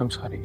I'm sorry।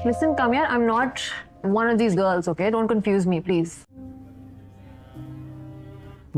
Listen, Kamyar, I'm not one of these girls, okay? Don't confuse me, please.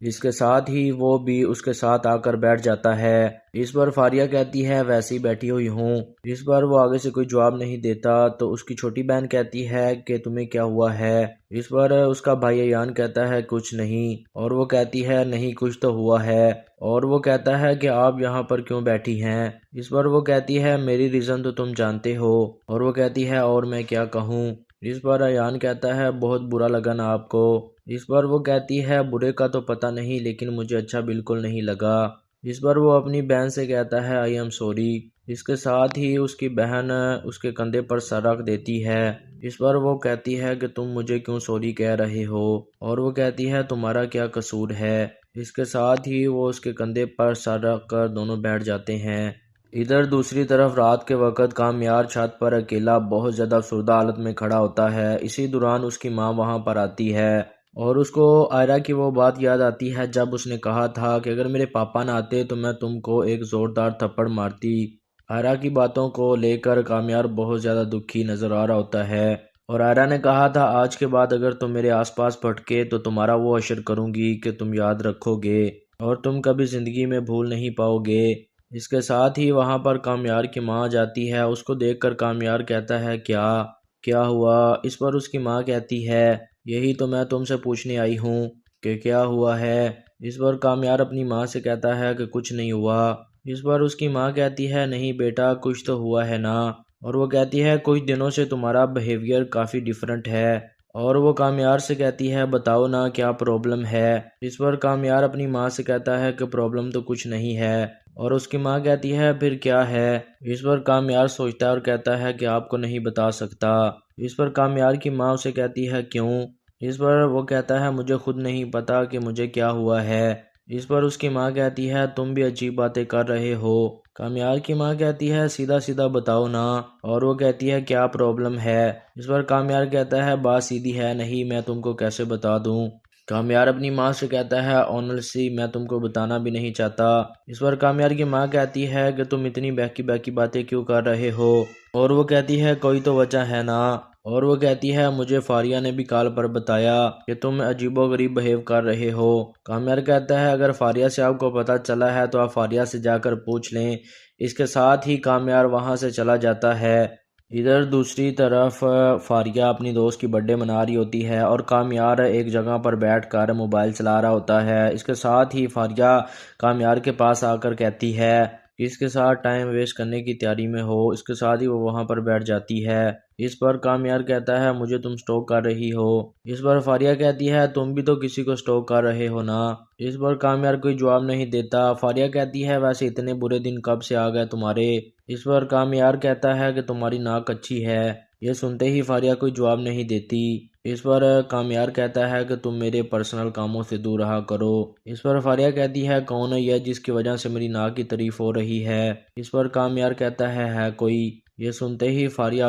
اس کے ساتھ ہی وہ بھی اس کے ساتھ آ کر بیٹھ جاتا ہے۔ اس پر فاریہ کہتی ہے ویسے ہی بیٹھی ہوئی ہوں۔ اس پر وہ آگے سے کوئی جواب نہیں دیتا تو اس کی چھوٹی بہن کہتی ہے کہ تمہیں کیا ہوا ہے؟ اس پر اس کا بھائی ایان کہتا ہے کچھ نہیں، اور وہ کہتی ہے نہیں کچھ تو ہوا ہے، اور وہ کہتا ہے کہ آپ یہاں پر کیوں بیٹھی ہیں؟ اس پر وہ کہتی ہے میری ریزن تو تم جانتے ہو، اور وہ کہتی ہے اور میں کیا کہوں؟ اس پر ایان کہتا ہے بہت برا لگا نا آپ کو؟ اس پر وہ کہتی ہے برے کا تو پتہ نہیں لیکن مجھے اچھا بالکل نہیں لگا۔ اس پر وہ اپنی بہن سے کہتا ہے آئی ایم سوری۔ اس کے ساتھ ہی اس کی بہن اس کے کندھے پر سر رکھ دیتی ہے۔ اس پر وہ کہتی ہے کہ تم مجھے کیوں سوری کہہ رہے ہو، اور وہ کہتی ہے تمہارا کیا قصور ہے؟ اس کے ساتھ ہی وہ اس کے کندھے پر سر رکھ کر دونوں بیٹھ جاتے ہیں۔ ادھر دوسری طرف رات کے وقت کامیار چھت پر اکیلا بہت زیادہ افسردہ حالت میں کھڑا ہوتا ہے۔ اسی دوران اس کی ماں وہاں پر آتی ہے اور اس کو آئرہ کی وہ بات یاد آتی ہے جب اس نے کہا تھا کہ اگر میرے پاپا نہ آتے تو میں تم کو ایک زوردار تھپڑ مارتی۔ آئرہ کی باتوں کو لے کر کامیار بہت زیادہ دکھی نظر آ رہا ہوتا ہے، اور آئرہ نے کہا تھا آج کے بعد اگر تم میرے آس پاس بھٹکے تو تمہارا وہ حشر کروں گی کہ تم یاد رکھو گے اور تم کبھی زندگی میں بھول نہیں پاؤ گے۔ اس کے ساتھ ہی وہاں پر کامیار کی ماں جاتی ہے۔ اس کو دیکھ کر کامیار کہتا ہے کیا ہوا؟ اس پر اس کی ماں کہتی ہے یہی تو میں تم سے پوچھنے آئی ہوں کہ کیا ہوا ہے۔ اس پر کامیار اپنی ماں سے کہتا ہے کہ کچھ نہیں ہوا۔ اس پر اس کی ماں کہتی ہے نہیں بیٹا کچھ تو ہوا ہے نا، اور وہ کہتی ہے کچھ دنوں سے تمہارا بیہیویئر کافی ڈیفرنٹ ہے، اور وہ کامیار سے کہتی ہے بتاؤ نا کیا پرابلم ہے۔ اس پر کامیار اپنی ماں سے کہتا ہے کہ پرابلم تو کچھ نہیں ہے، اور اس کی ماں کہتی ہے پھر کیا ہے؟ اس پر کامیار سوچتا ہے اور کہتا ہے کہ آپ کو نہیں بتا سکتا۔ اس پر کامیار کی ماں اسے کہتی ہے کیوں؟ اس پر وہ کہتا ہے مجھے خود نہیں پتا کہ مجھے کیا ہوا ہے۔ اس پر اس کی ماں کہتی ہے تم بھی عجیب باتیں کر رہے ہو۔ کامیار کی ماں کہتی ہے سیدھا سیدھا بتاؤ نا، اور وہ کہتی ہے کیا پرابلم ہے؟ اس پر کامیار کہتا ہے بات سیدھی ہے نہیں، میں تم کو کیسے بتا دوں؟ کامیار اپنی ماں سے کہتا ہے آنیسٹلی میں تم کو بتانا بھی نہیں چاہتا۔ اس پر کامیار کی ماں کہتی ہے کہ تم اتنی بہکی باتیں کیوں کر رہے ہو، اور وہ کہتی ہے کوئی تو وجہ ہے نا، اور وہ کہتی ہے مجھے فاریہ نے بھی کال پر بتایا کہ تم عجیب و غریب بہیو کر رہے ہو۔ کامیار کہتا ہے اگر فاریہ سے آپ کو پتہ چلا ہے تو آپ فاریہ سے جا کر پوچھ لیں۔ اس کے ساتھ ہی کامیار وہاں سے چلا جاتا ہے۔ ادھر دوسری طرف فاریہ اپنی دوست کی برتھ ڈے منا رہی ہوتی ہے اور کامیار ایک جگہ پر بیٹھ کر موبائل چلا رہا ہوتا ہے۔ اس کے ساتھ ہی فاریہ کامیار کے پاس آ کر کہتی ہے اس کے ساتھ ٹائم ویسٹ کرنے کی تیاری میں ہو۔ اس کے ساتھ ہی وہ وہاں پر بیٹھ جاتی ہے۔ اس پر کامیار کہتا ہے مجھے تم سٹوک کر رہی ہو۔ اس پر فاریہ کہتی ہے تم بھی تو کسی کو سٹوک کر رہے ہو نا۔ اس پر کامیار کوئی جواب نہیں دیتا۔ فاریہ کہتی ہے ویسے اتنے برے دن کب سے آ گئے تمہارے؟ اس پر کامیار کہتا ہے کہ تمہاری ناک اچھی ہے۔ یہ سنتے ہی فاریہ کوئی جواب نہیں دیتی۔ اس پر کامیار کہتا ہے کہ تم میرے پرسنل کاموں سے دور رہا کرو۔ اس پر فاریہ کہتی ہے کون ہے یہ جس کی وجہ سے میری ناک کی تعریف ہو رہی ہے؟ اس پر کامیار کہتا ہے کوئی؟ یہ سنتے ہی فاریہ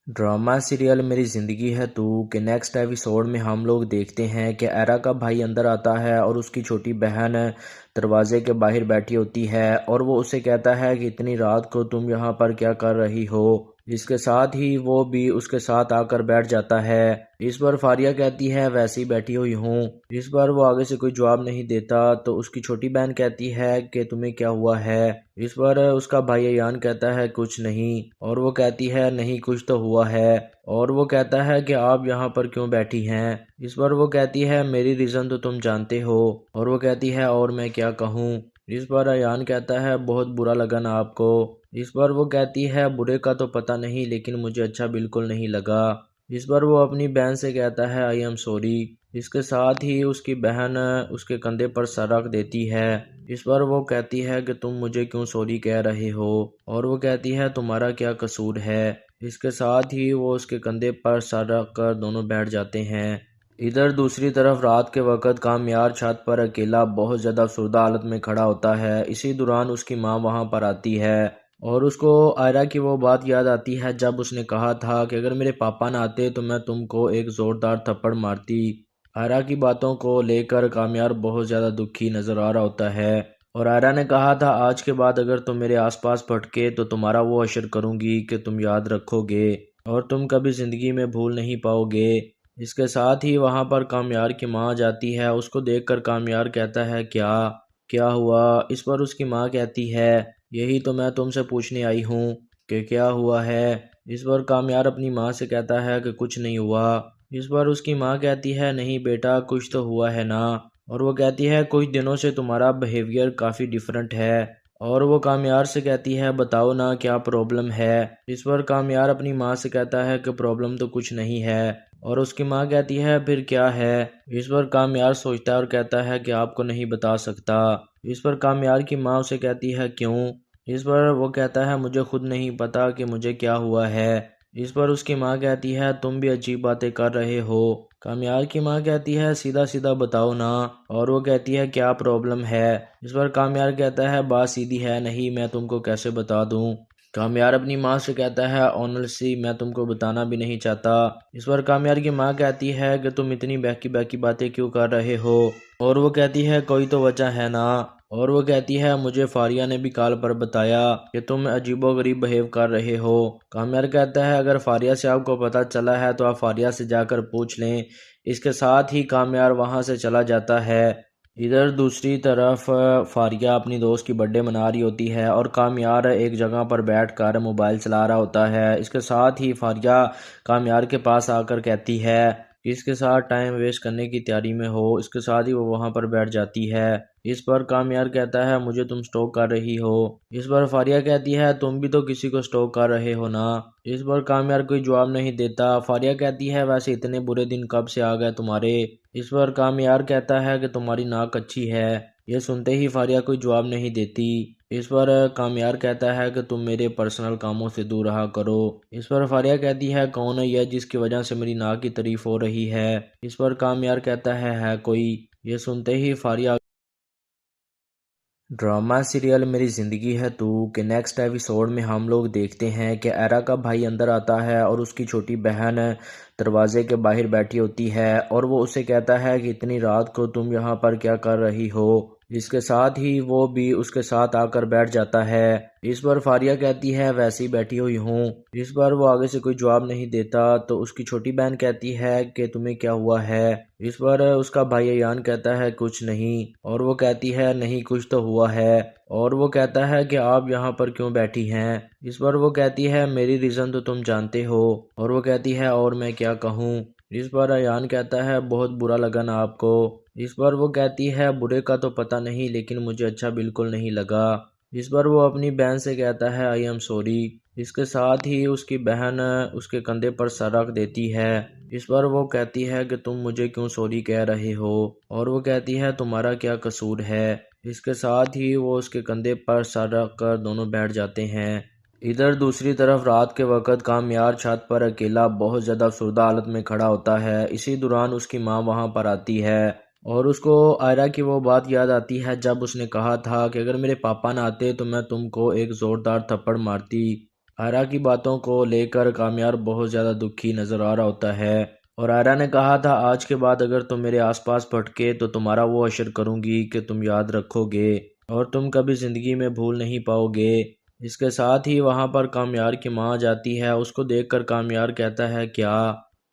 ڈرامہ سیریل میری زندگی ہے تو کہ نیکسٹ ایپیسوڈ میں ہم لوگ دیکھتے ہیں کہ ایرا کا بھائی اندر آتا ہے اور اس کی چھوٹی بہن دروازے کے باہر بیٹھی ہوتی ہے اور وہ اسے کہتا ہے کہ اتنی رات کو تم یہاں پر کیا کر رہی ہو۔ اس کے ساتھ ہی وہ بھی اس کے ساتھ آ کر بیٹھ جاتا ہے۔ اس پر فاریہ کہتی ہے ویسے ہی بیٹھی ہوئی ہوں۔ اس پر وہ آگے سے کوئی جواب نہیں دیتا تو اس کی چھوٹی بہن کہتی ہے کہ تمہیں کیا ہوا ہے؟ اس پر اس کا بھائی ایان کہتا ہے کچھ نہیں، اور وہ کہتی ہے نہیں کچھ تو ہوا ہے، اور وہ کہتا ہے کہ آپ یہاں پر کیوں بیٹھی ہیں؟ اس پر وہ کہتی ہے میری ریزن تو تم جانتے ہو، اور وہ کہتی ہے اور میں کیا کہوں؟ اس پر ایان کہتا ہے بہت برا لگا نا آپ کو؟ اس پر وہ کہتی ہے برے کا تو پتہ نہیں لیکن مجھے اچھا بالکل نہیں لگا۔ اس پر وہ اپنی بہن سے کہتا ہے آئی ایم سوری۔ اس کے ساتھ ہی اس کی بہن اس کے کندھے پر سر رکھ دیتی ہے۔ اس پر وہ کہتی ہے کہ تم مجھے کیوں سوری کہہ رہے ہو، اور وہ کہتی ہے تمہارا کیا قصور ہے؟ اس کے ساتھ ہی وہ اس کے کندھے پر سر رکھ کر دونوں بیٹھ جاتے ہیں۔ ادھر دوسری طرف رات کے وقت کامیار چھت پر اکیلا بہت زیادہ افسردہ حالت میں کھڑا ہوتا ہے۔ اسی دوران اس کی ماں وہاں پر آتی ہے اور اس کو آئرہ کی وہ بات یاد آتی ہے جب اس نے کہا تھا کہ اگر میرے پاپا نہ آتے تو میں تم کو ایک زوردار تھپڑ مارتی۔ آئرہ کی باتوں کو لے کر کامیار بہت زیادہ دکھی نظر آ رہا ہوتا ہے، اور آئرہ نے کہا تھا آج کے بعد اگر تم میرے آس پاس بھٹکے تو تمہارا وہ حشر کروں گی کہ تم یاد رکھو گے اور تم کبھی زندگی میں بھول نہیں پاؤ گے۔ اس کے ساتھ ہی وہاں پر کامیار کی ماں جاتی ہے، اس کو دیکھ کر کامیار کہتا ہے کیا ہوا؟ اس پر اس کی ماں کہتی ہے یہی تو میں تم سے پوچھنے آئی ہوں کہ کیا ہوا ہے۔ اس پر کامیار اپنی ماں سے کہتا ہے کہ کچھ نہیں ہوا۔ اس پر اس کی ماں کہتی ہے نہیں بیٹا کچھ تو ہوا ہے نا، اور وہ کہتی ہے کچھ دنوں سے تمہارا بیہیویئر کافی ڈیفرنٹ ہے، اور وہ کامیار سے کہتی ہے بتاؤ نا کیا پرابلم ہے۔ اس پر کامیار اپنی ماں سے کہتا ہے کہ پرابلم تو کچھ نہیں ہے، اور اس کی ماں کہتی ہے پھر کیا ہے۔ اس پر کامیار سوچتا ہے اور کہتا ہے کہ آپ کو نہیں بتا سکتا۔ اس پر کامیار کی ماں اسے کہتی ہے کیوں؟ اس پر وہ کہتا ہے مجھے خود نہیں پتا کہ مجھے کیا ہوا ہے۔ اس پر اس کی ماں کہتی ہے تم بھی عجیب باتیں کر رہے ہو۔ کامیار کی ماں کہتی ہے سیدھا سیدھا بتاؤ نا، اور وہ کہتی ہے کیا پرابلم ہے۔ اس پر کامیار کہتا ہے بات سیدھی ہے نہیں، میں تم کو کیسے بتا دوں۔ کامیار اپنی ماں سے کہتا ہے آنیسٹلی میں تم کو بتانا بھی نہیں چاہتا۔ اس پر کامیار کی ماں کہتی ہے کہ تم اتنی بہکی بہکی باتیں کیوں کر رہے ہو، اور وہ کہتی ہے کوئی تو وجہ ہے نا، اور وہ کہتی ہے مجھے فاریہ نے بھی کال پر بتایا کہ تم عجیب و غریب بہیو کر رہے ہو۔ کامیار کہتا ہے اگر فاریہ سے آپ کو پتہ چلا ہے تو آپ فاریہ سے جا کر پوچھ لیں۔ اس کے ساتھ ہی کامیار وہاں سے چلا جاتا ہے۔ ادھر دوسری طرف فاریہ اپنی دوست کی برتھ ڈے منا رہی ہوتی ہے، اور کامیار ایک جگہ پر بیٹھ کر موبائل چلا رہا ہوتا ہے۔ اس کے ساتھ ہی فاریہ کامیار کے پاس آ کر کہتی ہے کہ اس کے ساتھ ٹائم ویسٹ کرنے کی تیاری میں ہو۔ اس کے ساتھ ہی وہ وہاں پر بیٹھ جاتی ہے۔ اس پر کامیار کہتا ہے مجھے تم سٹوک کر رہی ہو۔ اس پر فاریہ کہتی ہے تم بھی تو کسی کو سٹوک کر رہے ہو نا۔ اس پر کامیار کوئی جواب نہیں دیتا۔ فاریہ کہتی ہے ویسے اتنے برے دن کب سے آ گئے تمہارے؟ اس پر کامیار کہتا ہے کہ تمہاری ناک اچھی ہے۔ یہ سنتے ہی فاریہ کوئی جواب نہیں دیتی۔ اس پر کامیار کہتا ہے کہ تم میرے پرسنل کاموں سے دور رہا کرو۔ اس پر فاریہ کہتی ہے کون ہے یہ جس کی وجہ سے میری ناک کی تعریف ہو رہی ہے؟ اس پر کامیار کہتا ہے کوئی؟ یہ سنتے ہی فاریہ ڈرامہ سیریل میری زندگی ہے تو کہ نیکسٹ ایپیسوڈ میں ہم لوگ دیکھتے ہیں کہ ایرا کا بھائی اندر آتا ہے اور اس کی چھوٹی بہن دروازے کے باہر بیٹھی ہوتی ہے، اور وہ اسے کہتا ہے کہ اتنی رات کو تم یہاں پر کیا کر رہی ہو۔ اس کے ساتھ ہی وہ بھی اس کے ساتھ آ کر بیٹھ جاتا ہے۔ اس پر فاریہ کہتی ہے ویسے ہی بیٹھی ہوئی ہوں۔ اس پر وہ آگے سے کوئی جواب نہیں دیتا تو اس کی چھوٹی بہن کہتی ہے کہ تمہیں کیا ہوا ہے؟ اس پر اس کا بھائی ایان کہتا ہے کچھ نہیں، اور وہ کہتی ہے نہیں کچھ تو ہوا ہے، اور وہ کہتا ہے کہ آپ یہاں پر کیوں بیٹھی ہیں؟ اس پر وہ کہتی ہے میری ریزن تو تم جانتے ہو، اور وہ کہتی ہے اور میں کیا کہوں؟ اس پر ایان کہتا ہے بہت برا لگا نا آپ کو؟ اس پر وہ کہتی ہے برے کا تو پتہ نہیں لیکن مجھے اچھا بالکل نہیں لگا۔ اس پر وہ اپنی بہن سے کہتا ہے آئی ایم سوری۔ اس کے ساتھ ہی اس کی بہن اس کے کندھے پر سر رکھ دیتی ہے۔ اس پر وہ کہتی ہے کہ تم مجھے کیوں سوری کہہ رہے ہو، اور وہ کہتی ہے تمہارا کیا قصور ہے۔ اس کے ساتھ ہی وہ اس کے کندھے پر سر رکھ کر دونوں بیٹھ جاتے ہیں۔ ادھر دوسری طرف رات کے وقت کامیار چھت پر اکیلا بہت زیادہ افسردہ حالت میں کھڑا ہوتا ہے۔ اسی دوران اس کی ماں وہاں پر آتی ہے، اور اس کو آئرہ کی وہ بات یاد آتی ہے جب اس نے کہا تھا کہ اگر میرے پاپا نہ آتے تو میں تم کو ایک زوردار تھپڑ مارتی۔ آئرہ کی باتوں کو لے کر کامیار بہت زیادہ دکھی نظر آ رہا ہوتا ہے، اور آئرہ نے کہا تھا آج کے بعد اگر تم میرے آس پاس پھٹکے تو تمہارا وہ اشر کروں گی کہ تم یاد رکھو گے اور تم کبھی زندگی میں بھول نہیں پاؤ گے۔ اس کے ساتھ ہی وہاں پر کامیار کی ماں جاتی ہے۔ اس کو دیکھ کر کامیار کہتا ہے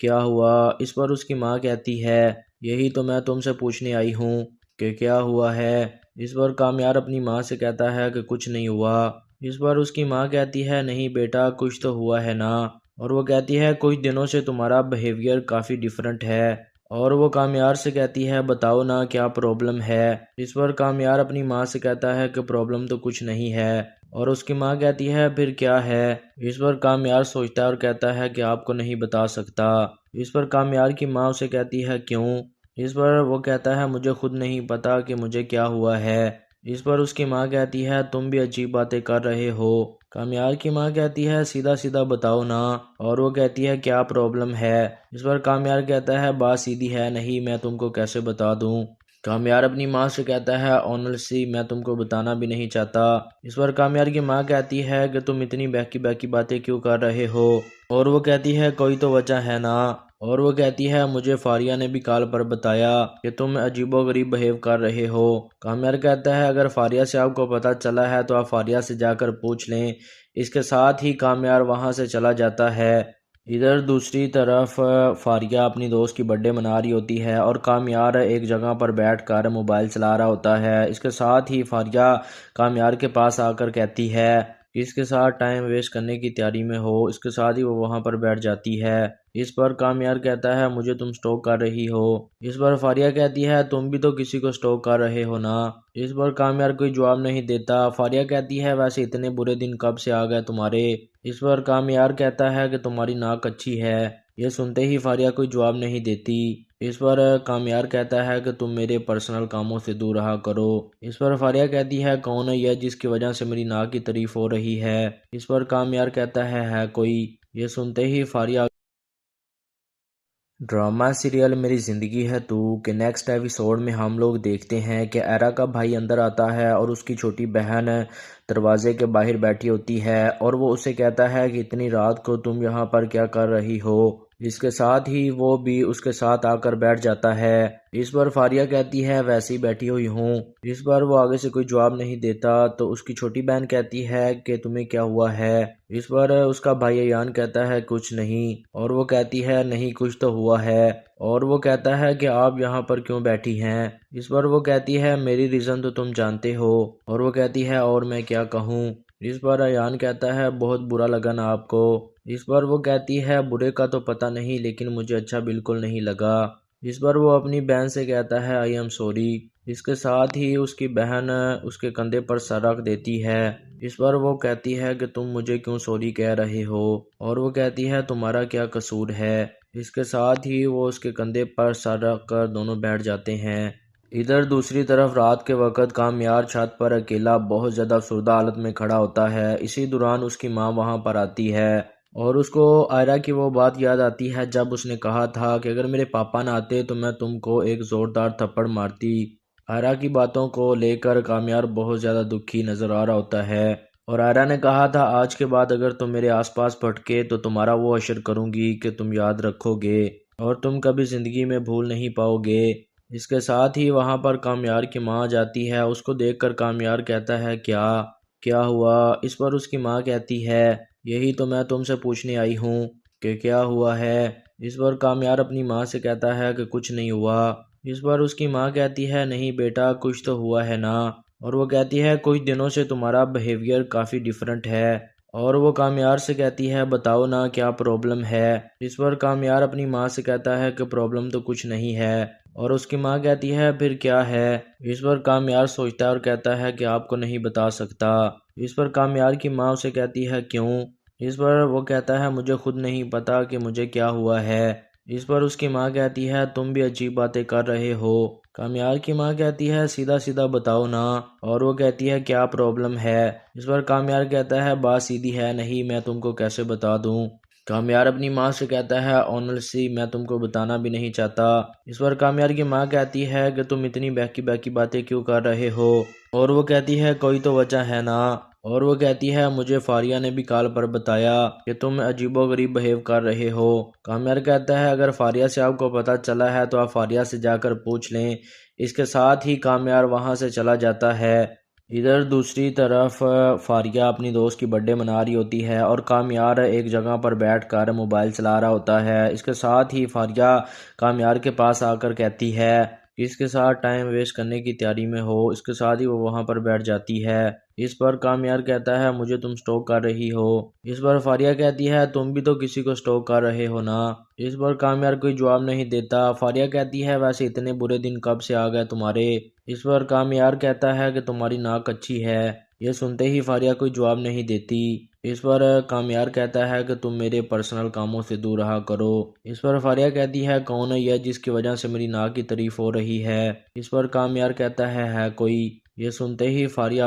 کیا ہوا؟ اس پر اس کی ماں کہتی ہے یہی تو میں تم سے پوچھنے آئی ہوں کہ کیا ہوا ہے۔ اس پر کامیار اپنی ماں سے کہتا ہے کہ کچھ نہیں ہوا۔ اس پر اس کی ماں کہتی ہے نہیں بیٹا کچھ تو ہوا ہے نا، اور وہ کہتی ہے کچھ دنوں سے تمہارا بیہیویئر کافی ڈیفرنٹ ہے، اور وہ کامیار سے کہتی ہے بتاؤ نا کیا پرابلم ہے۔ اس پر کامیار اپنی ماں سے کہتا ہے کہ پرابلم تو کچھ نہیں ہے، اور اس کی ماں کہتی ہے پھر کیا ہے۔ اس پر کامیار سوچتا ہے اور کہتا ہے کہ آپ کو نہیں بتا سکتا۔ اس پر کامیار کی ماں اسے کہتی ہے کیوں؟ اس پر وہ کہتا ہے مجھے خود نہیں پتا کہ مجھے کیا ہوا ہے۔ اس پر اس کی ماں کہتی ہے تم بھی عجیب باتیں کر رہے ہو۔ کامیار کی ماں کہتی ہے سیدھا سیدھا بتاؤ نا، اور وہ کہتی ہے کیا پرابلم ہے۔ اس پر کامیار کہتا ہے بات سیدھی ہے نہیں، میں تم کو کیسے بتا دوں۔ کامیار اپنی ماں سے کہتا ہے آنیسٹلی میں تم کو بتانا بھی نہیں چاہتا۔ اس پر کامیار کی ماں کہتی ہے کہ تم اتنی بہکی بہکی باتیں کیوں کر رہے ہو، اور وہ کہتی ہے کوئی تو وجہ ہے نا، اور وہ کہتی ہے مجھے فاریہ نے بھی کال پر بتایا کہ تم عجیب و غریب بہیو کر رہے ہو۔ کامیار کہتا ہے اگر فاریہ سے آپ کو پتہ چلا ہے تو آپ فاریہ سے جا کر پوچھ لیں۔ اس کے ساتھ ہی کامیار وہاں سے چلا جاتا ہے۔ ادھر دوسری طرف فاریہ اپنی دوست کی برتھ ڈے منا رہی ہوتی ہے اور کامیار ایک جگہ پر بیٹھ کر موبائل چلا رہا ہوتا ہے۔ اس کے ساتھ ہی فاریہ کامیار کے پاس آ کر کہتی ہے کہ اس کے ساتھ ٹائم ویسٹ کرنے کی تیاری میں ہو۔ اس کے ساتھ ہی وہ وہاں پر بیٹھ جاتی ہے۔ اس پر کامیار کہتا ہے مجھے تم سٹوک کر رہی ہو۔ اس پر فاریہ کہتی ہے تم بھی تو کسی کو سٹوک کر رہے ہو نا۔ اس پر کامیار کوئی جواب نہیں دیتا۔ فاریہ کہتی ہے ویسے اتنے برے دن کب سے آ گئے تمہارے۔ اس پر کامیار کہتا ہے کہ تمہاری ناک اچھی ہے۔ یہ سنتے ہی فاریہ کوئی جواب نہیں دیتی۔ اس پر کامیار کہتا ہے کہ تم میرے پرسنل کاموں سے دور رہا کرو۔ اس پر فاریہ کہتی ہے کون ہے یہ جس کی وجہ سے میری ناک کی تعریف ہو رہی ہے۔ اس پر کامیار کہتا ہے کوئی۔ یہ سنتے ہی فاریہ ڈرامہ سیریل میری زندگی ہے تو کہ نیکسٹ ایپیسوڈ میں ہم لوگ دیکھتے ہیں کہ ایرا کا بھائی اندر آتا ہے اور اس کی چھوٹی بہن دروازے کے باہر بیٹھی ہوتی ہے اور وہ اسے کہتا ہے کہ اتنی رات کو تم یہاں پر کیا کر رہی ہو۔ اس کے ساتھ ہی وہ بھی اس کے ساتھ آ کر بیٹھ جاتا ہے۔ اس پر فاریہ کہتی ہے ویسے ہی بیٹھی ہوئی ہوں۔ اس پر وہ آگے سے کوئی جواب نہیں دیتا تو اس کی چھوٹی بہن کہتی ہے کہ تمہیں کیا ہوا ہے۔ اس پر اس کا بھائی ایان کہتا ہے کچھ نہیں، اور وہ کہتی ہے نہیں کچھ تو ہوا ہے، اور وہ کہتا ہے کہ آپ یہاں پر کیوں بیٹھی ہیں۔ اس پر وہ کہتی ہے میری ریزن تو تم جانتے ہو، اور وہ کہتی ہے اور میں کیا کہوں۔ اس پر ایان کہتا ہے بہت برا لگا نا آپ کو۔ اس پر وہ کہتی ہے برے کا تو پتہ نہیں لیکن مجھے اچھا بالکل نہیں لگا۔ اس پر وہ اپنی بہن سے کہتا ہے آئی ایم سوری۔ اس کے ساتھ ہی اس کی بہن اس کے کندھے پر سر رکھ دیتی ہے۔ اس پر وہ کہتی ہے کہ تم مجھے کیوں سوری کہہ رہے ہو، اور وہ کہتی ہے تمہارا کیا قصور ہے۔ اس کے ساتھ ہی وہ اس کے کندھے پر سر رکھ کر دونوں بیٹھ جاتے ہیں۔ ادھر دوسری طرف رات کے وقت کامیار چھت پر اکیلا بہت زیادہ افسردہ حالت میں کھڑا ہوتا ہے۔ اسی دوران اس کی ماں وہاں پر آتی ہے اور اس کو آئرہ کی وہ بات یاد آتی ہے جب اس نے کہا تھا کہ اگر میرے پاپا نہ آتے تو میں تم کو ایک زوردار تھپڑ مارتی۔ آئرہ کی باتوں کو لے کر کامیار بہت زیادہ دکھی نظر آ رہا ہوتا ہے، اور آئرہ نے کہا تھا آج کے بعد اگر تم میرے آس پاس بھٹکے تو تمہارا وہ اشر کروں گی کہ تم یاد رکھو گے اور تم کبھی زندگی میں بھول نہیں پاؤ گے۔ اس کے ساتھ ہی وہاں پر کامیار کی ماں آ جاتی ہے۔ اس کو دیکھ کر کامیار کہتا ہے کیا ہوا۔ اس پر اس کی ماں کہتی ہے یہی تو میں تم سے پوچھنے آئی ہوں کہ کیا ہوا ہے۔ اس پر کامیار اپنی ماں سے کہتا ہے کہ کچھ نہیں ہوا۔ اس پر اس کی ماں کہتی ہے نہیں بیٹا کچھ تو ہوا ہے نا، اور وہ کہتی ہے کچھ دنوں سے تمہارا بیہیویئر کافی ڈیفرنٹ ہے، اور وہ کامیار سے کہتی ہے بتاؤ نا کیا پرابلم ہے۔ اس پر کامیار اپنی ماں سے کہتا ہے کہ پرابلم تو کچھ نہیں ہے، اور اس کی ماں کہتی ہے پھر کیا ہے۔ اس پر کامیار سوچتا ہے اور کہتا ہے کہ آپ کو نہیں بتا سکتا۔ اس پر کامیار کی ماں اسے کہتی ہے کیوں۔ اس پر وہ کہتا ہے مجھے خود نہیں پتا کہ مجھے کیا ہوا ہے۔ اس پر اس کی ماں کہتی ہے تم بھی عجیب باتیں کر رہے ہو۔ کامیار کی ماں کہتی ہے سیدھا سیدھا بتاؤ نا، اور وہ کہتی ہے کیا پرابلم ہے۔ اس پر کامیار کہتا ہے بات سیدھی ہے نہیں، میں تم کو کیسے بتا دوں۔ کامیار اپنی ماں سے کہتا ہے آنیسٹلی میں تم کو بتانا بھی نہیں چاہتا۔ اس پر کامیار کی ماں کہتی ہے کہ تم اتنی بہکی باتیں کیوں کر رہے ہو، اور وہ کہتی ہے کوئی تو وجہ ہے نا، اور وہ کہتی ہے مجھے فاریہ نے بھی کال پر بتایا کہ تم عجیب و غریب بہیو کر رہے ہو۔ کامیار کہتا ہے اگر فاریہ سے آپ کو پتہ چلا ہے تو آپ فاریہ سے جا کر پوچھ لیں۔ اس کے ساتھ ہی کامیار وہاں سے چلا جاتا ہے۔ ادھر دوسری طرف فاریہ اپنی دوست کی برتھ ڈے منا رہی ہوتی ہے اور کامیار ایک جگہ پر بیٹھ کر موبائل چلا رہا ہوتا ہے۔ اس کے ساتھ ہی فاریہ کامیار کے پاس آ کر کہتی ہے کہ اس کے ساتھ ٹائم ویسٹ کرنے کی تیاری میں ہو۔ اس کے ساتھ ہی وہ وہاں پر بیٹھ جاتی ہے۔ اس پر کامیار کہتا ہے مجھے تم سٹوک کر رہی ہو۔ اس پر فاریہ کہتی ہے تم بھی تو کسی کو سٹوک کر رہے ہو نا۔ اس پر کامیار کوئی جواب نہیں دیتا۔ فاریہ کہتی ہے ویسے اتنے برے دن کب سے آ گئے تمہارے۔ اس پر کامیار کہتا ہے کہ تمہاری ناک اچھی ہے۔ یہ سنتے ہی فاریہ کوئی جواب نہیں دیتی۔ اس پر کامیار کہتا ہے کہ تم میرے پرسنل کاموں سے دور رہا کرو۔ اس پر فاریہ کہتی ہے کون ہے یہ جس کی وجہ سے میری ناک کی تعریف ہو رہی ہے۔ اس پر کامیار کہتا ہے کوئی۔ یہ سنتے ہی فاریہ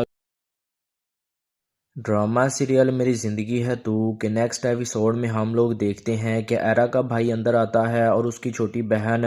ڈرامہ سیریل میری زندگی ہے تو کہ نیکسٹ ایپیسوڈ میں ہم لوگ دیکھتے ہیں کہ ایرا کا بھائی اندر آتا ہے اور اس کی چھوٹی بہن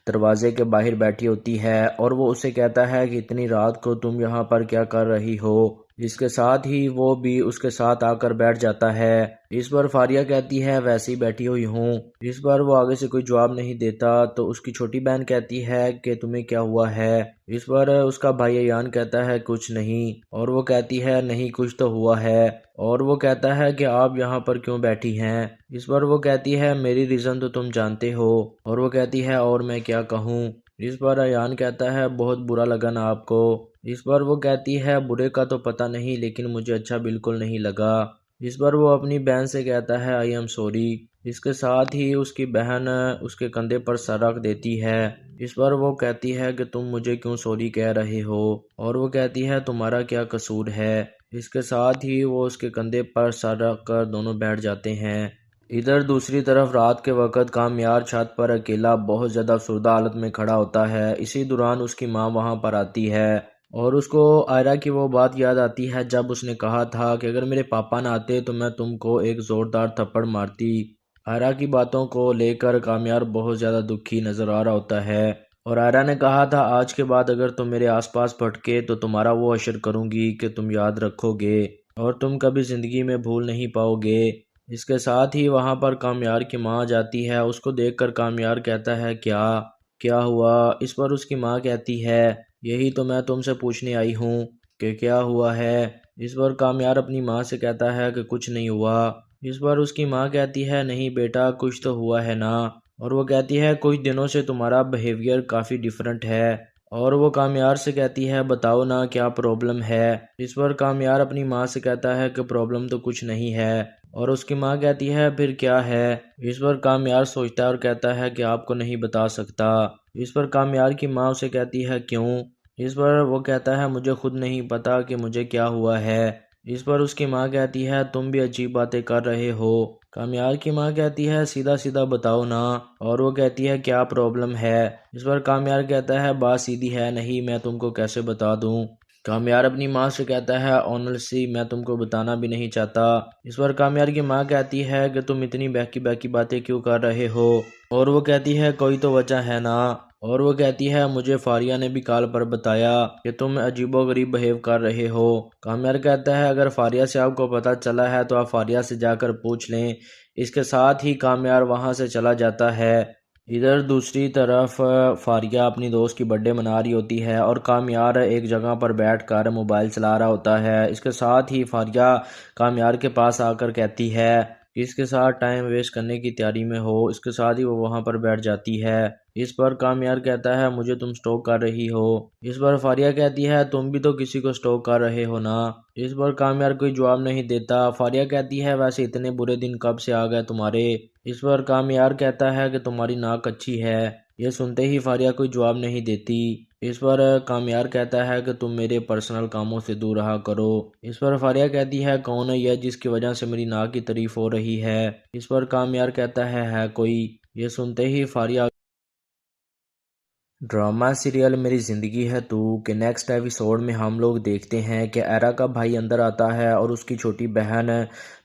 دروازے کے باہر بیٹھی ہوتی ہے اور وہ اسے کہتا ہے کہ اتنی رات کو تم یہاں پر کیا کر رہی ہو۔ اس کے ساتھ ہی وہ بھی اس کے ساتھ آ کر بیٹھ جاتا ہے۔ اس پر فاریہ کہتی ہے ویسے ہی بیٹھی ہوئی ہوں۔ اس پر وہ آگے سے کوئی جواب نہیں دیتا تو اس کی چھوٹی بہن کہتی ہے کہ تمہیں کیا ہوا ہے؟ اس پر اس کا بھائی ایان کہتا ہے کچھ نہیں، اور وہ کہتی ہے نہیں کچھ تو ہوا ہے، اور وہ کہتا ہے کہ آپ یہاں پر کیوں بیٹھی ہیں؟ اس پر وہ کہتی ہے میری ریزن تو تم جانتے ہو، اور وہ کہتی ہے اور میں کیا کہوں؟ اس پر ایان کہتا ہے بہت برا لگا نا آپ کو؟ اس پر وہ کہتی ہے برے کا تو پتہ نہیں لیکن مجھے اچھا بالکل نہیں لگا۔ اس پر وہ اپنی بہن سے کہتا ہے آئی ایم سوری۔ اس کے ساتھ ہی اس کی بہن اس کے کندھے پر سر رکھ دیتی ہے۔ اس پر وہ کہتی ہے کہ تم مجھے کیوں سوری کہہ رہے ہو، اور وہ کہتی ہے تمہارا کیا قصور ہے۔ اس کے ساتھ ہی وہ اس کے کندھے پر سر رکھ کر دونوں بیٹھ جاتے ہیں۔ ادھر دوسری طرف رات کے وقت کامیار چھت پر اکیلا بہت زیادہ افسردہ حالت میں کھڑا ہوتا ہے۔ اسی دوران اس کی ماں وہاں پر آتی ہے اور اس کو آئرہ کی وہ بات یاد آتی ہے جب اس نے کہا تھا کہ اگر میرے پاپا نہ آتے تو میں تم کو ایک زوردار تھپڑ مارتی۔ آئرہ کی باتوں کو لے کر کامیار بہت زیادہ دکھی نظر آ رہا ہوتا ہے، اور آئرہ نے کہا تھا آج کے بعد اگر تم میرے آس پاس بھٹکے تو تمہارا وہ حشر کروں گی کہ تم یاد رکھو گے اور تم کبھی زندگی میں بھول نہیں پاؤ گے۔ اس کے ساتھ ہی وہاں پر کامیار کی ماں جاتی ہے۔ اس کو دیکھ کر کامیار کہتا ہے کیا ہوا؟ اس پر اس کی ماں کہتی ہے یہی تو میں تم سے پوچھنے آئی ہوں کہ کیا ہوا ہے۔ اس پر کامیار اپنی ماں سے کہتا ہے کہ کچھ نہیں ہوا۔ اس پر اس کی ماں کہتی ہے نہیں بیٹا کچھ تو ہوا ہے نا، اور وہ کہتی ہے کچھ دنوں سے تمہارا بیہیویئر کافی ڈیفرنٹ ہے، اور وہ کامیار سے کہتی ہے بتاؤ نا کیا پرابلم ہے۔ اس پر کامیار اپنی ماں سے کہتا ہے کہ پرابلم تو کچھ نہیں ہے، اور اس کی ماں کہتی ہے پھر کیا ہے؟ اس پر کامیار سوچتا ہے اور کہتا ہے کہ آپ کو نہیں بتا سکتا۔ اس پر کامیار کی ماں اسے کہتی ہے کیوں؟ اس پر وہ کہتا ہے مجھے خود نہیں پتا کہ مجھے کیا ہوا ہے۔ اس پر اس کی ماں کہتی ہے تم بھی عجیب باتیں کر رہے ہو۔ کامیار کی ماں کہتی ہے سیدھا سیدھا بتاؤ نا، اور وہ کہتی ہے کیا پرابلم ہے؟ اس پر کامیار کہتا ہے بات سیدھی ہے نہیں، میں تم کو کیسے بتا دوں؟ کامیار اپنی ماں سے کہتا ہے آنیسٹلی میں تم کو بتانا بھی نہیں چاہتا۔ اس پر کامیار کی ماں کہتی ہے کہ تم اتنی بہکی باتیں کیوں کر رہے ہو، اور وہ کہتی ہے کوئی تو وجہ ہے نا، اور وہ کہتی ہے مجھے فاریہ نے بھی کال پر بتایا کہ تم عجیب و غریب بہیو کر رہے ہو۔ کامیار کہتا ہے اگر فاریہ سے آپ کو پتہ چلا ہے تو آپ فاریہ سے جا کر پوچھ لیں۔ اس کے ساتھ ہی کامیار وہاں سے چلا جاتا ہے۔ ادھر دوسری طرف فاریہ اپنی دوست کی برتھ ڈے منا رہی ہوتی ہے اور کامیار ایک جگہ پر بیٹھ کر موبائل چلا رہا ہوتا ہے۔ اس کے ساتھ ہی فاریہ کامیار کے پاس آ کر کہتی ہے اس کے ساتھ ٹائم ویسٹ کرنے کی تیاری میں ہو۔ اس کے ساتھ ہی وہ وہاں پر بیٹھ جاتی ہے۔ اس پر کامیار کہتا ہے مجھے تم سٹوک کر رہی ہو۔ اس پر فاریہ کہتی ہے تم بھی تو کسی کو سٹوک کر رہے ہو نا۔ اس پر کامیار کوئی جواب نہیں دیتا۔ فاریہ کہتی ہے ویسے اتنے برے دن کب سے آ گئے تمہارے؟ اس پر کامیار کہتا ہے کہ تمہاری ناک اچھی ہے۔ یہ سنتے ہی فاریہ کوئی جواب نہیں دیتی۔ اس پر کامیار کہتا ہے کہ تم میرے پرسنل کاموں سے دور رہا کرو۔ اس پر فاریہ کہتی ہے کون ہے یہ جس کی وجہ سے میری ناک کی تعریف ہو رہی ہے؟ اس پر کامیار کہتا ہے کوئی؟ یہ سنتے ہی فاریہ ڈرامہ سیریل میری زندگی ہے تو کہ نیکسٹ ایپیسوڈ میں ہم لوگ دیکھتے ہیں کہ ایرا کا بھائی اندر آتا ہے اور اس کی چھوٹی بہن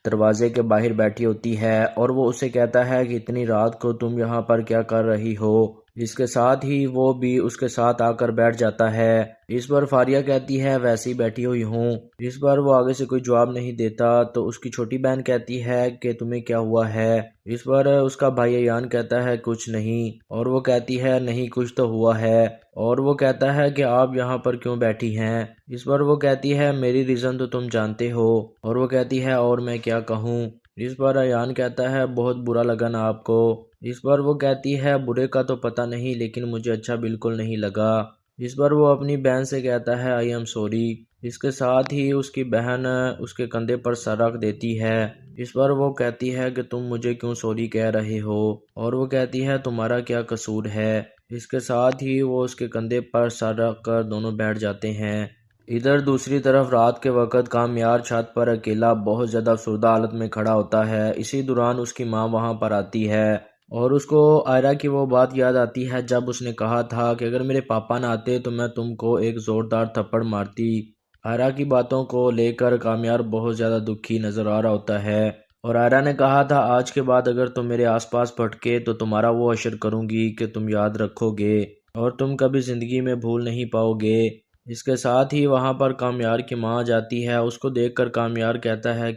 دروازے کے باہر بیٹھی ہوتی ہے، اور وہ اسے کہتا ہے کہ اتنی رات کو تم یہاں پر کیا کر رہی ہو؟ اس کے ساتھ ہی وہ بھی اس کے ساتھ آ کر بیٹھ جاتا ہے۔ اس پر فاریہ کہتی ہے ویسے ہی بیٹھی ہوئی ہوں۔ اس پر وہ آگے سے کوئی جواب نہیں دیتا تو اس کی چھوٹی بہن کہتی ہے کہ تمہیں کیا ہوا ہے؟ اس پر اس کا بھائی ایان کہتا ہے کچھ نہیں، اور وہ کہتی ہے نہیں کچھ تو ہوا ہے، اور وہ کہتا ہے کہ آپ یہاں پر کیوں بیٹھی ہیں؟ اس پر وہ کہتی ہے میری ریزن تو تم جانتے ہو، اور وہ کہتی ہے اور میں کیا کہوں؟ اس پر ایان کہتا ہے بہت برا لگا نا آپ کو؟ اس پر وہ کہتی ہے برے کا تو پتہ نہیں لیکن مجھے اچھا بالکل نہیں لگا۔ اس پر وہ اپنی بہن سے کہتا ہے آئی ایم سوری۔ اس کے ساتھ ہی اس کی بہن اس کے کندھے پر سر رکھ دیتی ہے۔ اس پر وہ کہتی ہے کہ تم مجھے کیوں سوری کہہ رہے ہو، اور وہ کہتی ہے تمہارا کیا قصور ہے۔ اس کے ساتھ ہی وہ اس کے کندھے پر سر رکھ کر دونوں بیٹھ جاتے ہیں۔ ادھر دوسری طرف رات کے وقت کامیار چھت پر اکیلا بہت زیادہ افسردہ حالت میں کھڑا ہوتا ہے۔ اسی دوران اس کی ماں وہاں پر آتی ہے اور اس کو آئرہ کی وہ بات یاد آتی ہے جب اس نے کہا تھا کہ اگر میرے پاپا نہ آتے تو میں تم کو ایک زوردار تھپڑ مارتی۔ آئرہ کی باتوں کو لے کر کامیار بہت زیادہ دکھی نظر آ رہا ہوتا ہے، اور آئرہ نے کہا تھا آج کے بعد اگر تم میرے آس پاس بھٹکے تو تمہارا وہ حشر کروں گی کہ تم یاد رکھو گے اور تم کبھی زندگی میں بھول نہیں پاؤ گے۔ اس کے ساتھ ہی وہاں پر کامیار کی ماں جاتی ہے۔ اس کو دیکھ کر کامیار کہتا ہے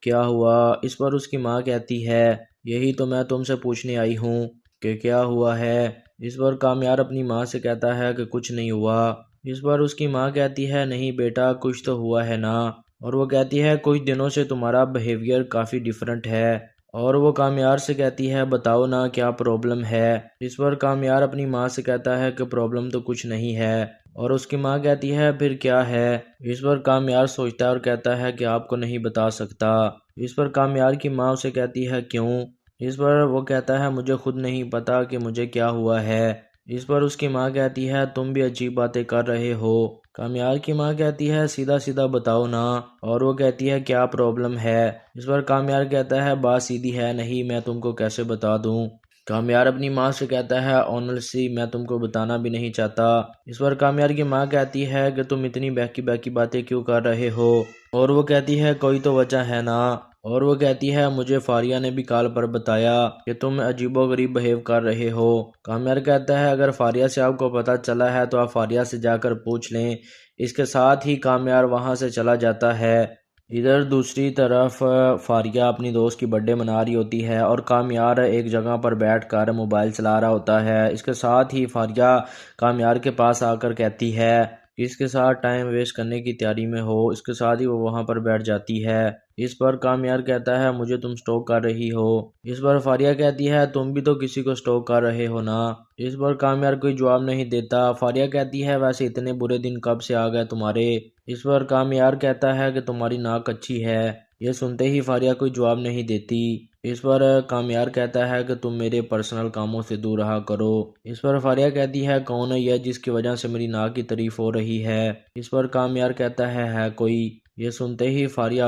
کیا ہوا؟ اس پر اس کی ماں کہتی ہے یہی تو میں تم سے پوچھنے آئی ہوں کہ کیا ہوا ہے۔ اس پر کامیار اپنی ماں سے کہتا ہے کہ کچھ نہیں ہوا۔ اس پر اس کی ماں کہتی ہے نہیں بیٹا کچھ تو ہوا ہے نا، اور وہ کہتی ہے کچھ دنوں سے تمہارا بیہیویئر کافی ڈیفرنٹ ہے، اور وہ کامیار سے کہتی ہے بتاؤ نا کیا پرابلم ہے۔ اس پر کامیار اپنی ماں سے کہتا ہے کہ پرابلم تو کچھ نہیں ہے، اور اس کی ماں کہتی ہے پھر کیا ہے۔ اس پر کامیار سوچتا ہے اور کہتا ہے کہ آپ کو نہیں بتا سکتا۔ اس پر کامیار کی ماں اسے کہتی ہے کیوں؟ اس پر وہ کہتا ہے مجھے خود نہیں پتا کہ مجھے کیا ہوا ہے۔ اس پر اس کی ماں کہتی ہے تم بھی عجیب باتیں کر رہے ہو۔ کامیار کی ماں کہتی ہے سیدھا سیدھا بتاؤ نا، اور وہ کہتی ہے کیا پرابلم ہے۔ اس پر کامیار کہتا ہے بات سیدھی ہے نہیں، میں تم کو کیسے بتا دوں۔ کامیار اپنی ماں سے کہتا ہے آنیسٹلی میں تم کو بتانا بھی نہیں چاہتا۔ اس پر کامیار کی ماں کہتی ہے کہ تم اتنی بہکی بہکی باتیں کیوں کر رہے ہو، اور وہ کہتی ہے کوئی تو وجہ ہے نا، اور وہ کہتی ہے مجھے فاریہ نے بھی کال پر بتایا کہ تم عجیب و غریب بہیو کر رہے ہو۔ کامیار کہتا ہے اگر فاریہ سے آپ کو پتہ چلا ہے تو آپ فاریہ سے جا کر پوچھ لیں۔ اس کے ساتھ ہی کامیار وہاں سے چلا جاتا ہے۔ ادھر دوسری طرف فاریہ اپنی دوست کی برتھ ڈے منا رہی ہوتی ہے، اور کامیار ایک جگہ پر بیٹھ کر موبائل چلا رہا ہوتا ہے۔ اس کے ساتھ ہی فاریہ کامیار کے پاس آ کر کہتی ہے کہ اس کے ساتھ ٹائم ویسٹ کرنے کی تیاری میں ہو۔ اس کے ساتھ ہی وہ وہاں پر بیٹھ جاتی ہے۔ اس پر کامیار کہتا ہے مجھے تم سٹوک کر رہی ہو۔ اس پر فاریہ کہتی ہے تم بھی تو کسی کو سٹوک کر رہے ہو نا۔ اس پر کامیار کوئی جواب نہیں دیتا۔ فاریہ کہتی ہے ویسے اتنے برے دن کب سے آ گئے تمہارے؟ اس پر کامیار کہتا ہے کہ تمہاری ناک اچھی ہے۔ یہ سنتے ہی فاریہ کوئی جواب نہیں دیتی۔ اس پر کامیار کہتا ہے کہ تم میرے پرسنل کاموں سے دور رہا کرو۔ اس پر فاریہ کہتی ہے کون ہے یہ جس کی وجہ سے میری ناک کی تعریف ہو رہی ہے؟ اس پر کامیار کہتا ہے کوئی؟ یہ سنتے ہی فاریہ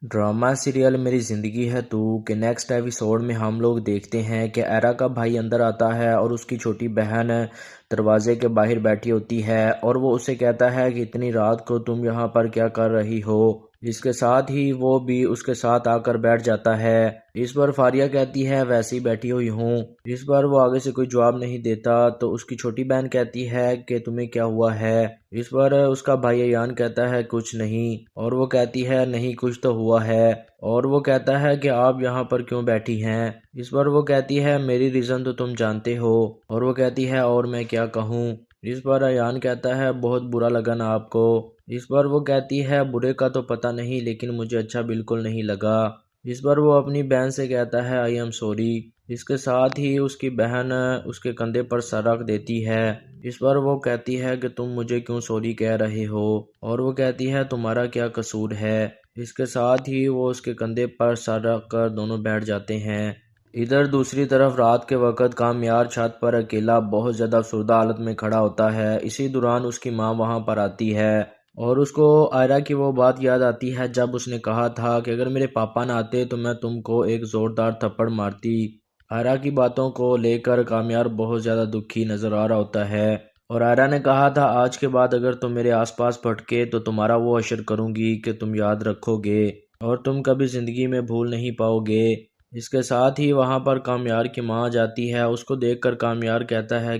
ڈرامہ سیریل میری زندگی ہے تو کہ نیکسٹ ایپیسوڈ میں ہم لوگ دیکھتے ہیں کہ ایرا کا بھائی اندر آتا ہے اور اس کی چھوٹی بہن دروازے کے باہر بیٹھی ہوتی ہے، اور وہ اسے کہتا ہے کہ اتنی رات کو تم یہاں پر کیا کر رہی ہو۔ اس کے ساتھ ہی وہ بھی اس کے ساتھ آ کر بیٹھ جاتا ہے۔ اس پر فاریہ کہتی ہے ویسے ہی بیٹھی ہوئی ہوں۔ اس پر وہ آگے سے کوئی جواب نہیں دیتا تو اس کی چھوٹی بہن کہتی ہے کہ تمہیں کیا ہوا ہے۔ اس پر اس کا بھائی ایان کہتا ہے کچھ نہیں، اور وہ کہتی ہے نہیں کچھ تو ہوا ہے، اور وہ کہتا ہے کہ آپ یہاں پر کیوں بیٹھی ہیں۔ اس پر وہ کہتی ہے میری ریزن تو تم جانتے ہو، اور وہ کہتی ہے اور میں کیا کہوں۔ اس پر ایان کہتا ہے بہت برا لگا نا آپ کو۔ اس پر وہ کہتی ہے برے کا تو پتہ نہیں لیکن مجھے اچھا بالکل نہیں لگا۔ اس پر وہ اپنی بہن سے کہتا ہے آئی ایم سوری۔ اس کے ساتھ ہی اس کی بہن اس کے کندھے پر سر رکھ دیتی ہے۔ اس پر وہ کہتی ہے کہ تم مجھے کیوں سوری کہہ رہے ہو، اور وہ کہتی ہے تمہارا کیا قصور ہے۔ اس کے ساتھ ہی وہ اس کے کندھے پر سر رکھ کر دونوں بیٹھ جاتے ہیں۔ ادھر دوسری طرف رات کے وقت کامیار چھت پر اکیلا بہت زیادہ افسردہ حالت میں کھڑا ہوتا ہے۔ اسی دوران اس کی ماں وہاں پر آتی ہے، اور اس کو آئرہ کی وہ بات یاد آتی ہے جب اس نے کہا تھا کہ اگر میرے پاپا نہ آتے تو میں تم کو ایک زوردار تھپڑ مارتی۔ آئرہ کی باتوں کو لے کر کامیار بہت زیادہ دکھی نظر آ رہا ہوتا ہے، اور آئرہ نے کہا تھا آج کے بعد اگر تم میرے آس پاس پھٹکے تو تمہارا وہ اشر کروں گی کہ تم یاد رکھو گے اور تم کبھی زندگی میں بھول نہیں پاؤ گے۔ اس کے ساتھ ہی وہاں پر کامیار کی ماں جاتی ہے۔ اس کو دیکھ کر کامیار کہتا ہے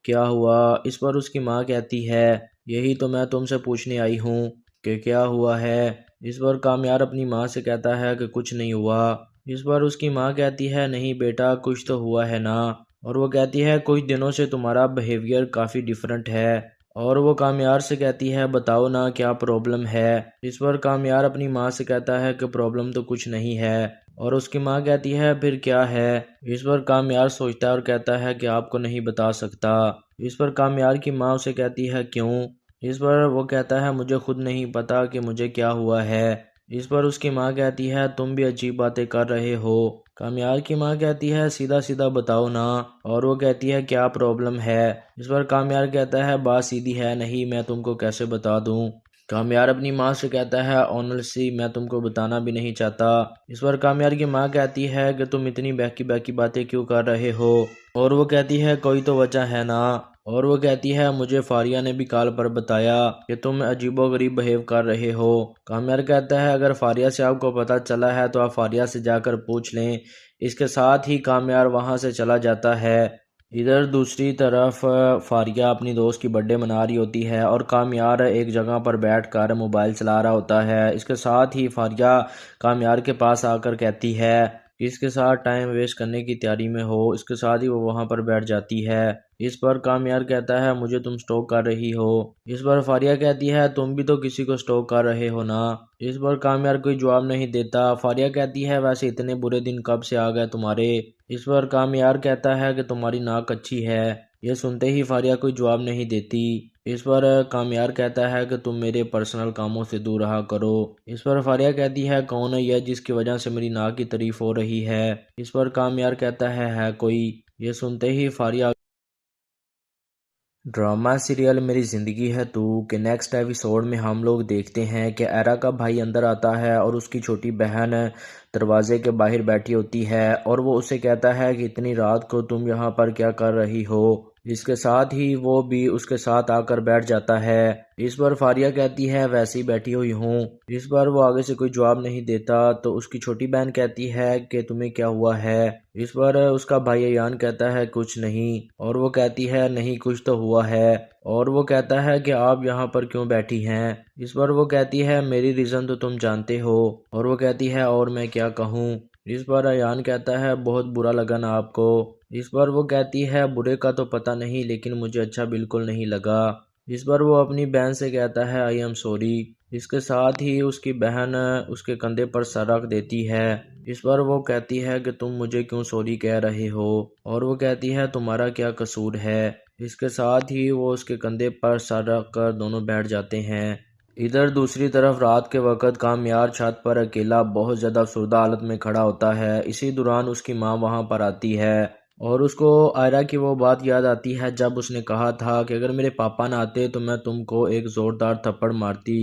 کیا ہوا؟ اس پر اس کی ماں کہتی ہے یہی تو میں تم سے پوچھنے آئی ہوں کہ کیا ہوا ہے۔ اس پر کامیار اپنی ماں سے کہتا ہے کہ کچھ نہیں ہوا۔ اس پر اس کی ماں کہتی ہے نہیں بیٹا کچھ تو ہوا ہے نا، اور وہ کہتی ہے کچھ دنوں سے تمہارا بیہیویئر کافی ڈیفرنٹ ہے، اور وہ کامیار سے کہتی ہے بتاؤ نا کیا پرابلم ہے۔ اس پر کامیار اپنی ماں سے کہتا ہے کہ پرابلم تو کچھ نہیں ہے، اور اس کی ماں کہتی ہے پھر کیا ہے۔ اس پر کامیار سوچتا ہے اور کہتا ہے کہ آپ کو نہیں بتا سکتا۔ اس پر کامیار کی ماں اسے کہتی ہے کیوں؟ اس پر وہ کہتا ہے مجھے خود نہیں پتا کہ مجھے کیا ہوا ہے۔ اس پر اس کی ماں کہتی ہے تم بھی عجیب باتیں کر رہے ہو۔ کامیار کی ماں کہتی ہے سیدھا سیدھا بتاؤ نا، اور وہ کہتی ہے کیا پرابلم ہے۔ اس پر کامیار کہتا ہے بات سیدھی ہے نہیں، میں تم کو کیسے بتا دوں۔ کامیار اپنی ماں سے کہتا ہے آنیسٹلی میں تم کو بتانا بھی نہیں چاہتا۔ اس پر کامیار کی ماں کہتی ہے کہ تم اتنی بہکی بہکی باتیں کیوں کر رہے ہو، اور وہ کہتی ہے کوئی تو وجہ ہے نا، اور وہ کہتی ہے مجھے فاریہ نے بھی کال پر بتایا کہ تم عجیب و غریب بہیو کر رہے ہو۔ کامیار کہتا ہے اگر فاریہ سے آپ کو پتہ چلا ہے تو آپ فاریہ سے جا کر پوچھ لیں۔ اس کے ساتھ ہی کامیار وہاں سے چلا جاتا ہے۔ ادھر دوسری طرف فاریہ اپنی دوست کی برتھ ڈے منا رہی ہوتی ہے اور کامیار ایک جگہ پر بیٹھ کر موبائل چلا رہا ہوتا ہے۔ اس کے ساتھ ہی فاریہ کامیار کے پاس آ کر کہتی ہے کہ اس کے ساتھ ٹائم ویسٹ کرنے کی تیاری میں ہو۔ اس کے ساتھ ہی وہ وہاں پر بیٹھ جاتی ہے۔ اس پر کامیار کہتا ہے مجھے تم سٹاک کر رہی ہو۔ اس پر فاریہ کہتی ہے تم بھی تو کسی کو سٹاک کر رہے ہو نا۔ اس پر کامیار کوئی جواب نہیں دیتا۔ فاریہ کہتی ہے ویسے اتنے برے دن کب سے آ گئے تمہارے۔ اس پر کامیار کہتا ہے کہ تمہاری ناک اچھی ہے۔ یہ سنتے ہی فاریہ کوئی جواب نہیں دیتی۔ اس پر کامیار کہتا ہے کہ تم میرے پرسنل کاموں سے دور رہا کرو۔ اس پر فاریہ کہتی ہے کون ہے یہ جس کی وجہ سے میری ناک کی تعریف ہو رہی ہے۔ اس پر کامیار کہتا ہے کوئی۔ یہ سنتے ہی فاریہ ڈرامہ سیریل میری زندگی ہے تو کہ نیکسٹ ایپیسوڈ میں ہم لوگ دیکھتے ہیں کہ ایرا کا بھائی اندر آتا ہے اور اس کی چھوٹی بہن دروازے کے باہر بیٹھی ہوتی ہے اور وہ اسے کہتا ہے کہ اتنی رات کو تم یہاں پر کیا کر رہی ہو۔ اس کے ساتھ ہی وہ بھی اس کے ساتھ آ کر بیٹھ جاتا ہے۔ اس پر فاریہ کہتی ہے ویسے ہی بیٹھی ہوئی ہوں۔ اس پر وہ آگے سے کوئی جواب نہیں دیتا تو اس کی چھوٹی بہن کہتی ہے کہ تمہیں کیا ہوا ہے۔ اس پر اس کا بھائی ایان کہتا ہے کچھ نہیں، اور وہ کہتی ہے نہیں کچھ تو ہوا ہے، اور وہ کہتا ہے کہ آپ یہاں پر کیوں بیٹھی ہیں۔ اس پر وہ کہتی ہے میری ریزن تو تم جانتے ہو، اور وہ کہتی ہے اور میں کیا کہوں۔ اس پر ایان کہتا ہے بہت برا لگا نا آپ کو۔ اس پر وہ کہتی ہے برے کا تو پتہ نہیں لیکن مجھے اچھا بالکل نہیں لگا۔ اس پر وہ اپنی بہن سے کہتا ہے آئی ایم سوری۔ اس کے ساتھ ہی اس کی بہن اس کے کندھے پر سر رکھ دیتی ہے۔ اس پر وہ کہتی ہے کہ تم مجھے کیوں سوری کہہ رہے ہو، اور وہ کہتی ہے تمہارا کیا قصور ہے۔ اس کے ساتھ ہی وہ اس کے کندھے پر سر رکھ کر دونوں بیٹھ جاتے ہیں۔ ادھر دوسری طرف رات کے وقت کامیار چھت پر اکیلا بہت زیادہ افسردہ حالت میں کھڑا ہوتا ہے۔ اسی دوران اس کی ماں وہاں پر آتی ہے اور اس کو آئرہ کی وہ بات یاد آتی ہے جب اس نے کہا تھا کہ اگر میرے پاپا نہ آتے تو میں تم کو ایک زوردار تھپڑ مارتی۔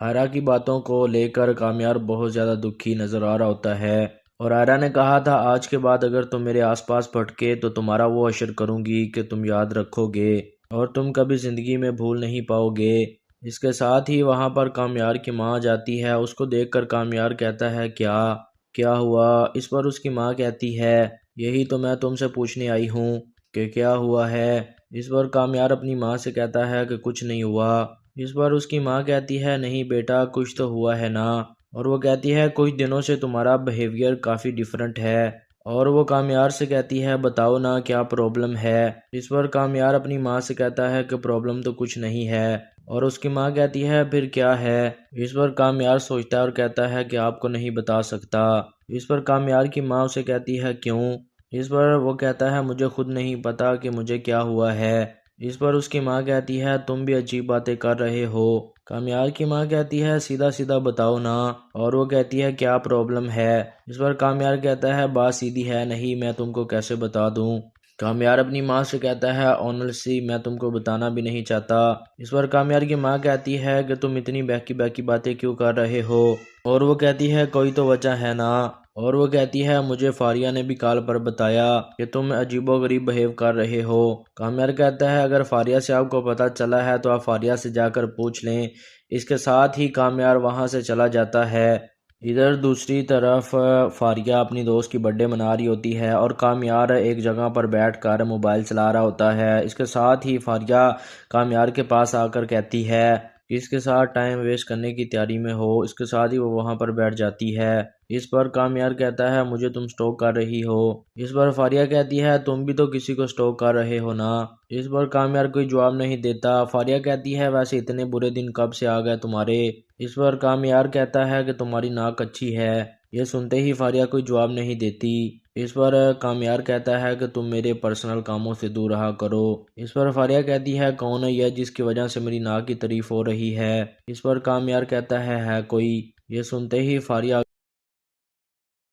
آئرہ کی باتوں کو لے کر کامیار بہت زیادہ دکھی نظر آ رہا ہوتا ہے، اور آئرہ نے کہا تھا آج کے بعد اگر تم میرے آس پاس بھٹکے تو تمہارا وہ حشر کروں گی کہ تم یاد رکھو گے اور تم کبھی زندگی میں بھول نہیں پاؤ گے۔ اس کے ساتھ ہی وہاں پر کامیار کی ماں جاتی ہے۔ اس کو دیکھ کر کامیار کہتا ہے کیا ہوا۔ اس پر اس کی ماں کہتی ہے یہی تو میں تم سے پوچھنے آئی ہوں کہ کیا ہوا ہے۔ اس پر کامیار اپنی ماں سے کہتا ہے کہ کچھ نہیں ہوا۔ اس پر اس کی ماں کہتی ہے نہیں بیٹا کچھ تو ہوا ہے نا، اور وہ کہتی ہے کچھ دنوں سے تمہارا بیہیویئر کافی ڈیفرنٹ ہے، اور وہ کامیار سے کہتی ہے بتاؤ نا کیا پرابلم ہے۔ اس پر کامیار اپنی ماں سے کہتا ہے کہ پرابلم تو کچھ نہیں ہے، اور اس کی ماں کہتی ہے پھر کیا ہے۔ اس پر کامیار سوچتا ہے اور کہتا ہے کہ آپ کو نہیں بتا سکتا۔ اس پر کامیار کی ماں اسے کہتی ہے کیوں۔ اس پر وہ کہتا ہے مجھے خود نہیں پتا کہ مجھے کیا ہوا ہے۔ اس پر اس کی ماں کہتی ہے تم بھی عجیب باتیں کر رہے ہو۔ کامیار کی ماں کہتی ہے سیدھا سیدھا بتاؤ نا، اور وہ کہتی ہے کیا پرابلم ہے۔ اس پر کامیار کہتا ہے بات سیدھی ہے نہیں، میں تم کو کیسے بتا دوں۔ کامیار اپنی ماں سے کہتا ہے آنیسٹلی میں تم کو بتانا بھی نہیں چاہتا۔ اس پر کامیار کی ماں کہتی ہے کہ تم اتنی بہکی باتیں کیوں کر رہے ہو، اور وہ کہتی ہے کوئی تو وجہ ہے نا، اور وہ کہتی ہے مجھے فاریہ نے بھی کال پر بتایا کہ تم عجیب و غریب بہیو کر رہے ہو۔ کامیار کہتا ہے اگر فاریہ سے آپ کو پتہ چلا ہے تو آپ فاریہ سے جا کر پوچھ لیں۔ اس کے ساتھ ہی کامیار وہاں سے چلا جاتا ہے۔ ادھر دوسری طرف فاریہ اپنی دوست کی برتھ ڈے منا رہی ہوتی ہے اور کامیار ایک جگہ پر بیٹھ کر موبائل چلا رہا ہوتا ہے۔ اس کے ساتھ ہی فاریہ کامیار کے پاس آ کر کہتی ہے کہ اس کے ساتھ ٹائم ویسٹ کرنے کی تیاری میں ہو۔ اس کے ساتھ ہی وہ وہاں پر بیٹھ جاتی ہے۔ اس پر کامیار کہتا ہے مجھے تم سٹاک کر رہی ہو۔ اس پر فاریہ کہتی ہے تم بھی تو کسی کو سٹاک کر رہے ہو نا۔ اس پر کامیار کوئی جواب نہیں دیتا۔ فاریہ کہتی ہے ویسے اتنے برے دن کب سے آ گئے تمہارے۔ اس پر کامیار کہتا ہے کہ تمہاری ناک اچھی ہے۔ یہ سنتے ہی فاریہ کوئی جواب نہیں دیتی۔ اس پر کامیار کہتا ہے کہ تم میرے پرسنل کاموں سے دور رہا کرو۔ اس پر فاریہ کہتی ہے کون ہے یہ جس کی وجہ سے میری ناک کی تعریف ہو رہی ہے۔ اس پر کامیار کہتا ہے کوئی۔ یہ سنتے ہی فاریہ